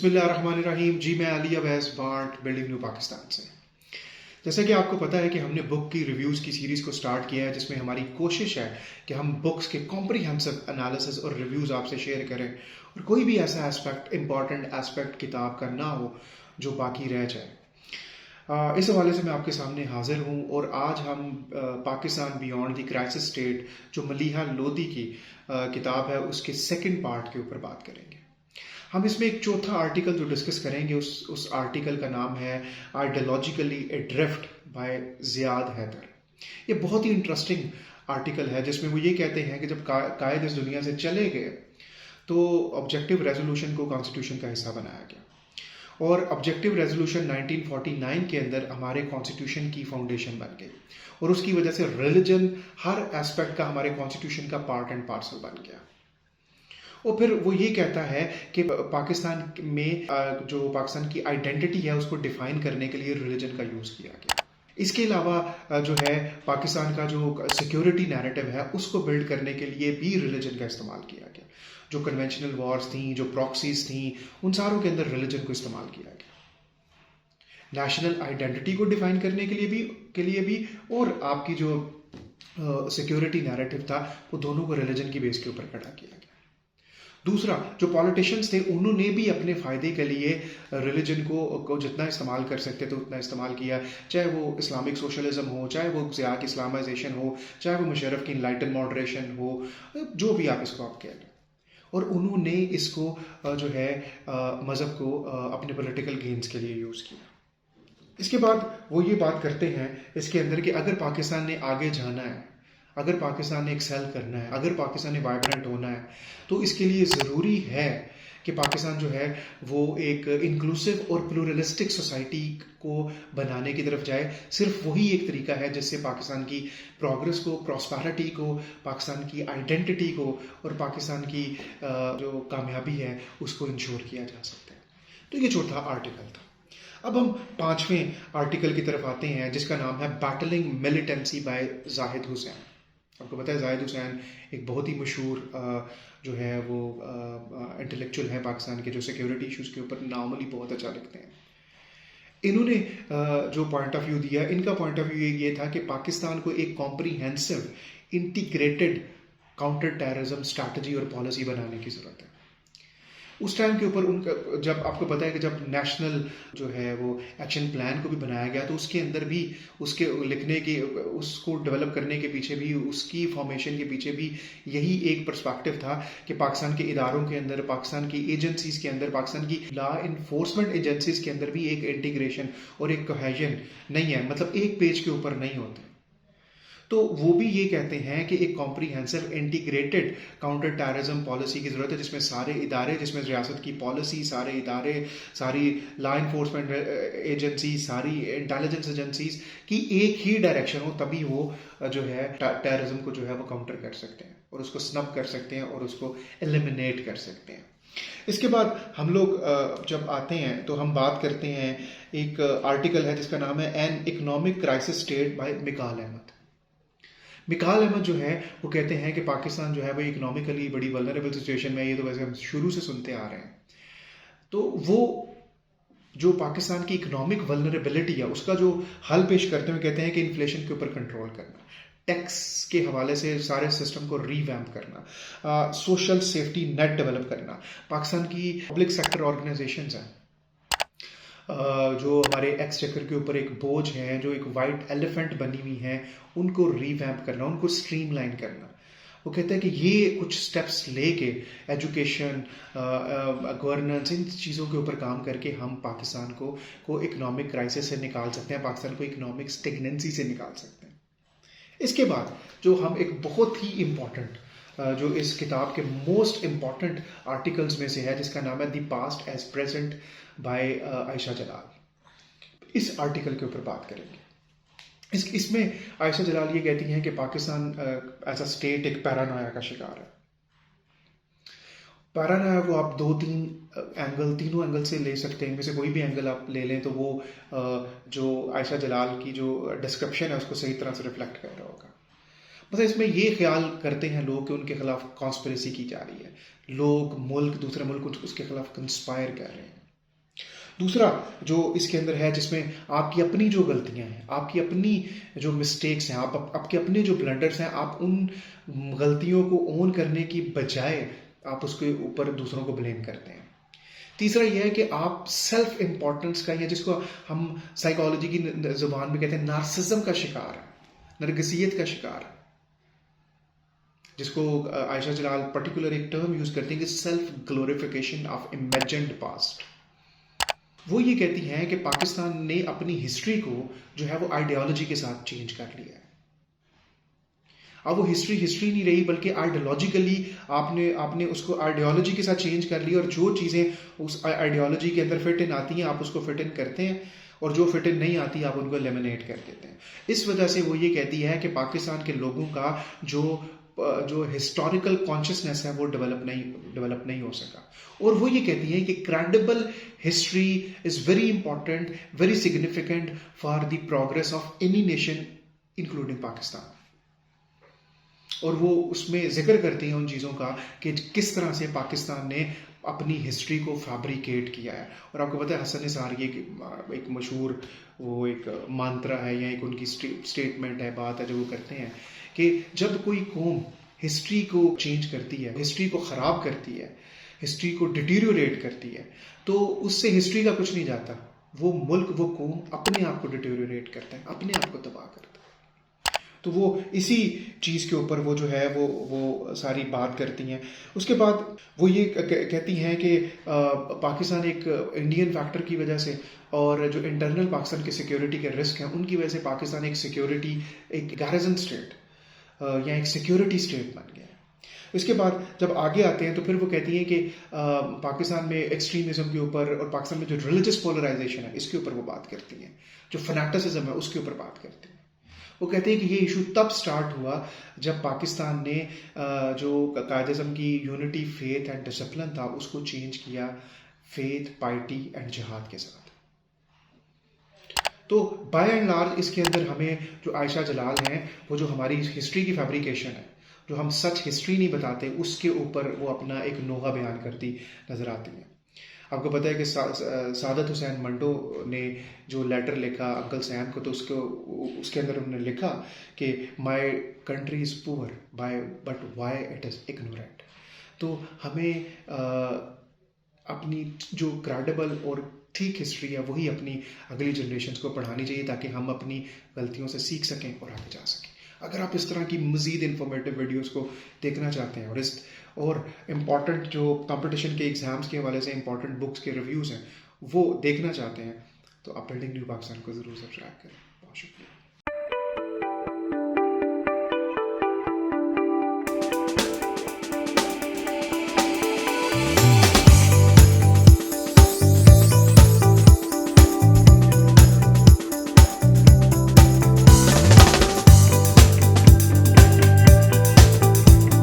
बिस्मिल्लाहिर्रहमानिर्रहीम। जी मैं अली अवैस भाट building new Pakistan से। जैसे कि आपको पता है कि हमने बुक की रिव्यूज़ की सीरीज़ को स्टार्ट किया है, जिसमें हमारी कोशिश है कि हम बुक्स के कॉम्प्रिहेंसिव एनालिसिस और रिव्यूज़ आपसे शेयर करें और कोई भी ऐसा एस्पेक्ट इंपॉर्टेंट एस्पेक्ट किताब का ना हो जो बाकी रह जाए। इस हवाले से मैं आपके सामने हाजिर हूँ और आज हम Pakistan beyond the crisis state जो मलीहा लोधी की किताब है उसके सेकंड पार्ट के ऊपर बात करेंगे। हम इसमें एक चौथा आर्टिकल जो डिस्कस करेंगे उस आर्टिकल का नाम है आइडियोलॉजिकली एड्रिफ्ट बाय ज़ियाद हैदर। ये बहुत ही इंटरेस्टिंग आर्टिकल है जिसमें वो ये कहते हैं कि जब कायद इस दुनिया से चले गए तो ऑब्जेक्टिव रेजोल्यूशन को कॉन्स्टिट्यूशन का हिस्सा बनाया गया और ऑब्जेक्टिव रेजोल्यूशन 1949 के अंदर हमारे कॉन्स्टिट्यूशन की फाउंडेशन बन गई और उसकी वजह से रिलीजन हर एस्पेक्ट का हमारे कॉन्स्टिट्यूशन का पार्ट एंड पार्सल बन गया। और फिर वो ये कहता है कि पाकिस्तान में जो पाकिस्तान की आइडेंटिटी है उसको डिफाइन करने के लिए रिलीजन का यूज़ किया गया। इसके अलावा जो है पाकिस्तान का जो सिक्योरिटी नैरेटिव है उसको बिल्ड करने के लिए भी रिलीजन का इस्तेमाल किया गया। जो कन्वेंशनल वॉर्स थी, जो प्रॉक्सीज थी, उन सारों के अंदर रिलीजन को इस्तेमाल किया गया। नेशनल आइडेंटिटी को डिफाइन करने के लिए भी और आपकी जो सिक्योरिटी नैरेटिव था वो दोनों को रिलीजन की बेस के ऊपर खड़ा किया गया। दूसरा, जो पॉलिटिशियंस थे उन्होंने भी अपने फ़ायदे के लिए रिलीजन को जितना इस्तेमाल कर सकते थे उतना इस्तेमाल किया, चाहे वो इस्लामिक सोशलिज्म हो, चाहे वो ज़िया की इस्लामाइजेशन हो, चाहे वो मुशर्रफ की इनलाइटन मॉडरेशन हो, जो भी आप इसको आप कह लें। और उन्होंने इसको जो है मज़हब को अपने पॉलिटिकल गेन्स के लिए यूज़ किया। इसके बाद वो ये बात करते हैं इसके अंदर कि अगर पाकिस्तान ने आगे जाना है, अगर पाकिस्तान ने एक्सेल करना है, अगर पाकिस्तान ने वाइब्रेंट होना है तो इसके लिए ज़रूरी है कि पाकिस्तान जो है वो एक इंक्लूसिव और प्लूरलिस्टिक सोसाइटी को बनाने की तरफ जाए। सिर्फ वही एक तरीका है जिससे पाकिस्तान की प्रोग्रेस को, प्रॉस्पेरिटी को, पाकिस्तान की आइडेंटिटी को और पाकिस्तान की जो कामयाबी है उसको इंश्योर किया जा सकता है। तो ये चौथा आर्टिकल था। अब हम पांचवें आर्टिकल की तरफ आते हैं जिसका नाम है battling militancy by Zahid Hussain. आपको पता है जाहिद हुसैन एक बहुत ही मशहूर जो है वो इंटेलेक्चुअल है पाकिस्तान के, जो सिक्योरिटी इश्यूज़ के ऊपर नॉर्मली बहुत अच्छा लिखते हैं। इन्होंने जो पॉइंट ऑफ व्यू दिया, इनका पॉइंट ऑफ व्यू ये था कि पाकिस्तान को एक comprehensive integrated counter terrorism strategy और पॉलिसी बनाने की ज़रूरत है। उस टाइम के ऊपर उनका, जब आपको पता है कि जब नेशनल जो है वो एक्शन प्लान को भी बनाया गया तो उसके अंदर भी उसके लिखने की, उसको डेवलप करने के पीछे भी, उसकी फॉर्मेशन के पीछे भी यही एक पर्सपेक्टिव था कि पाकिस्तान के इदारों के अंदर, पाकिस्तान की एजेंसीज के अंदर, पाकिस्तान की लॉ इन्फोर्समेंट एजेंसीज के अंदर भी एक इंटीग्रेशन और एक कोहेजन नहीं है, मतलब एक पेज के ऊपर नहीं होते। तो वो भी ये कहते हैं कि एक comprehensive integrated counter terrorism policy की ज़रूरत है जिसमें सारे इदारे, जिसमें रियासत की पॉलिसी, सारे इदारे, सारी लॉ इन्फोर्समेंट एजेंसी, सारी इंटेलिजेंस एजेंसीज की एक ही डायरेक्शन हो, तभी वो जो है टेररिज्म को जो है वो काउंटर कर सकते हैं और उसको स्नब कर सकते हैं और उसको एलिमिनेट कर सकते हैं। इसके बाद हम लोग जब आते हैं तो हम बात करते हैं, एक आर्टिकल है जिसका नाम है an economic crisis state by Mikal Ahmed. Mikal Ahmed जो है वो कहते हैं कि पाकिस्तान जो है वो इकोनॉमिकली बड़ी वल्नरेबल सिचुएशन में है। ये तो वैसे हम शुरू से सुनते आ रहे हैं। तो वो जो पाकिस्तान की इकोनॉमिक वल्नरेबिलिटी है उसका जो हल पेश करते हुए कहते हैं कि इन्फ्लेशन के ऊपर कंट्रोल करना, टैक्स के हवाले से सारे सिस्टम को रीवैम्प करना, सोशल सेफ्टी नेट डेवलप करना, पाकिस्तान की पब्लिक सेक्टर ऑर्गेनाइजेशंस हैं जो हमारे एक्सचेकर के ऊपर एक बोझ है, जो एक वाइट एलिफेंट बनी हुई है, उनको रीवैम्प करना, उनको स्ट्रीमलाइन करना। वो कहते हैं कि ये कुछ स्टेप्स लेके एजुकेशन, गवर्नेंस, इन चीज़ों के ऊपर काम करके हम पाकिस्तान को इकोनॉमिक क्राइसिस से निकाल सकते हैं, पाकिस्तान को इकोनॉमिक स्टेगनेंसी से निकाल सकते हैं। इसके बाद जो हम एक बहुत ही इम्पॉर्टेंट जो इस किताब के मोस्ट इम्पॉर्टेंट आर्टिकल्स में से है जिसका नाम है the past as present by Ayesha Jalal, इस आर्टिकल के ऊपर बात करेंगे। इसमें आयशा जलाल ये कहती हैं कि पाकिस्तान एज अ स्टेट एक पैरानोया का शिकार है। पैरानोया को आप तीनों एंगल से ले सकते हैं, इनमें से कोई भी एंगल आप ले लें तो वो जो आयशा जलाल की जो डिस्क्रिप्शन है उसको सही तरह से रिफ्लेक्ट कर रहा होगा। मतलब इसमें ये ख्याल करते हैं लोग कि उनके खिलाफ कॉन्स्पिरेसी की जा रही है, लोग, मुल्क, दूसरे मुल्क उसके खिलाफ कंस्पायर कर रहे हैं। दूसरा जो इसके अंदर है, जिसमें आपकी अपनी जो गलतियां हैं, आपकी अपनी जो मिस्टेक्स हैं, आपके अपने जो ब्लंडर्स हैं, आप उन गलतियों को ओन करने की बजाय आप उसके ऊपर दूसरों को ब्लेम करते हैं। तीसरा यह है कि आप सेल्फ इंपॉर्टेंस का, या जिसको हम साइकोलॉजी की जुबान में कहते हैं नार्सिज्म का शिकार है, नरगिसियत का शिकार है, जिसको आयशा जलाल पर्टिकुलर एक टर्म यूज करती है कि self glorification of imagined past. वो ये कहती हैं कि पाकिस्तान ने अपनी हिस्ट्री को जो है वो आइडियोलॉजी के साथ चेंज कर लिया है। अब वो हिस्ट्री नहीं रही, बल्कि आइडियोलॉजिकली आपने उसको आइडियोलॉजी के साथ चेंज कर लिया, और जो चीज़ें उस आइडियोलॉजी के अंदर फिट इन आती हैं आप उसको फिट इन करते हैं, और जो फिट इन नहीं आती आप उनको एलिमिनेट कर देते हैं। इस वजह से वो ये कहती है कि पाकिस्तान के लोगों का जो हिस्टोरिकल कॉन्शियसनेस है वो डेवलप नहीं हो सका। और वो ये कहती है कि credible history is very important, very significant for the progress of any nation including Pakistan. और वो उसमें जिक्र करती हैं उन चीज़ों का कि किस तरह से पाकिस्तान ने अपनी हिस्ट्री को फैब्रिकेट किया है। और आपको पता है हसन निसार की एक मशहूर वो एक मंत्र है, या एक उनकी स्टेटमेंट है, बात है जो वो करते हैं कि जब कोई कौम हिस्ट्री को चेंज करती है, हिस्ट्री को ख़राब करती है, हिस्ट्री को डिटीरियोरेट करती है, तो उससे हिस्ट्री का कुछ नहीं जाता। वो मुल्क, वो कौम अपने आप को डिटीरियोरेट करता है, अपने आप को तबाह करता है। तो वो इसी चीज़ के ऊपर वो जो है वो सारी बात करती हैं। उसके बाद वो ये कहती हैं कि पाकिस्तान एक इंडियन फैक्टर की वजह से, और जो इंटरनल पाकिस्तान के सिक्योरिटी के रिस्क हैं उनकी वजह से पाकिस्तान एक गैरिजन स्टेट या एक सिक्योरिटी स्टेट बन गया है। इसके बाद जब आगे आते हैं तो फिर वो कहती हैं कि पाकिस्तान में एक्सट्रीमिज्म के ऊपर, और पाकिस्तान में जो रिलीजियस पोलराइजेशन है इसके ऊपर वो बात करती हैं, जो फैनेटिसिज्म है उसके ऊपर बात करती हैं। वो कहते हैं कि ये इशू तब स्टार्ट हुआ जब पाकिस्तान ने जो कायदे-ए-आज़म की यूनिटी, फेथ एंड डिसिप्लिन था उसको चेंज किया फेथ, पाइटी एंड जिहाद के साथ। तो बाय एंड लार्ज इसके अंदर हमें जो आयशा जलाल हैं, वो जो हमारी हिस्ट्री की फैब्रिकेशन है, जो हम सच हिस्ट्री नहीं बताते, उसके ऊपर वो अपना एक नोहा बयान करती नजर आती है। आपको पता है कि सादत हुसैन मंटो ने जो लेटर लिखा अंकल सैम को, तो उसके अंदर उन्होंने लिखा कि my country is poor but why it is ignorant. तो हमें अपनी जो क्रेडिबल और ठीक हिस्ट्री है वही अपनी अगली जनरेशन को पढ़ानी चाहिए, ताकि हम अपनी गलतियों से सीख सकें और आगे जा सकें। अगर आप इस तरह की मज़ीद इंफॉर्मेटिव वीडियोस को देखना चाहते हैं, और इम्पॉर्टेंट जो कंपटीशन के एग्ज़ाम्स के हवाले से इम्पॉर्टेंट बुक्स के रिव्यूज़ हैं वो देखना चाहते हैं, तो आप बिल्डिंग न्यू पाकिस्तान को ज़रूर सब्सक्राइब करें। बहुत शुक्रिया।